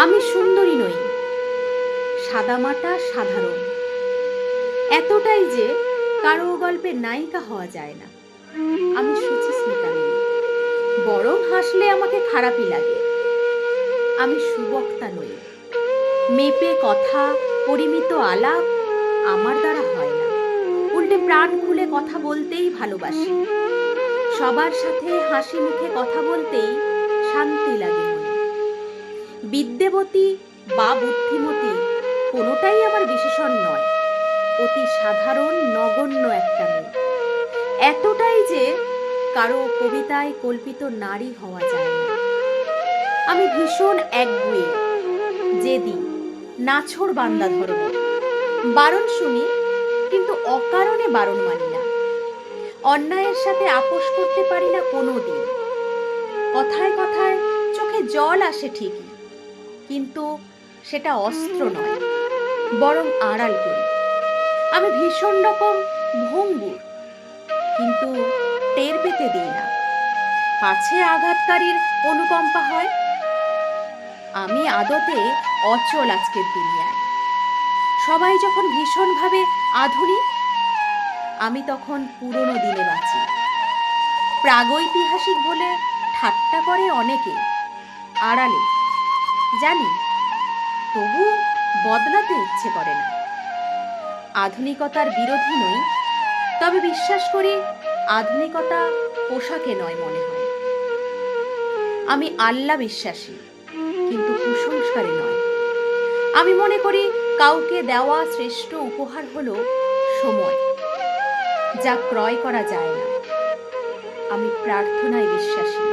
আমি সুন্দরী নই, সাদামাটা সাধারণ, এতটাই যে কারো গল্পের নায়িকা হওয়া যায় না। আমি সুচিস্মিতা নই, বরং হাসলে আমাকে খারাপই লাগে। আমি সুবক্তা নই, মেপে কথা, পরিমিত আলাপ আমার দ্বারা হয় না। উল্টে প্রাণ খুলে কথা বলতেই ভালোবাসি। সবার সাথে হাসি মুখে কথা বলতেই শান্তি লাগে মনে। বিদ্যাবতী বা বুদ্ধিমতী কোনোটাই আমার বিশেষণ নয়, অতি সাধারণ নগণ্য একটা মেয়ে। এতটাই যে কারো কবিতায় কল্পিত নারী হওয়া যায় না। আমি ভীষণ একগুঁয়ে, জেদি, নাছোড় বান্দা ধরনের। বারণ শুনি, কিন্তু অকারণে বারণ মানি না। অন্যায়ের সাথে আপোষ করতে পারি না কোনো দিন। কথায় কথায় চোখে জল আসে ঠিকই, কিন্তু সেটা অস্ত্র নয়, বরং আড়াল করি। আমি ভীষণ রকম ভঙ্গুর, কিন্তু টের পেতে দিই না, পাছে আঘাতকারীর অনুকম্পা হয়। আমি আদতে অচল আজকের দুনিয়ায়। সবাই যখন ভীষণভাবে আধুনিক, আমি তখন পুরনো দিনে বাঁচি। প্রাগৈতিহাসিক বলে ঠাট্টা করে অনেকে আড়ালে, জানি, তবু বদলাতে ইচ্ছে করে না। আধুনিকতার বিরোধী নই, তবে বিশ্বাস করি আধুনিকতা পোশাকে নয় মনে হয়। আমি আল্লাহ বিশ্বাসী, কিন্তু কুসংস্কারে নয়। আমি মনে করি কাউকে দেওয়া শ্রেষ্ঠ উপহার হলো সময়, যা ক্রয় করা যায় না। আমি প্রার্থনায় বিশ্বাসী,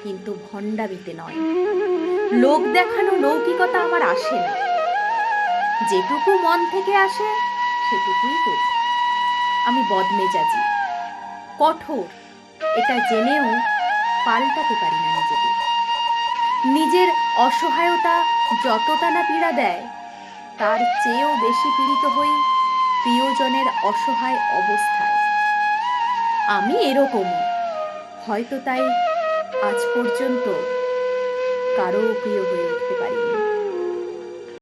কিন্তু ভণ্ডামিতে নয়। লোক দেখানো লৌকিকতা আমার আসে না। যেটুকু মন থেকে আসে সেটুকুই করি। আমি বদমেজাজি, কঠোর, এটা জেনেও পাল্টাতে পারি না নিজেকে। নিজের অসহায়তা যতটা না পীড়া দেয়, তার চেয়েও বেশি পীড়িত হই প্রিয়জনের অসহায় অবস্থায়। আমি এরকমই, হয়তো তাই আজ পর্যন্ত কারো প্রিয় হয়ে উঠতে পারি।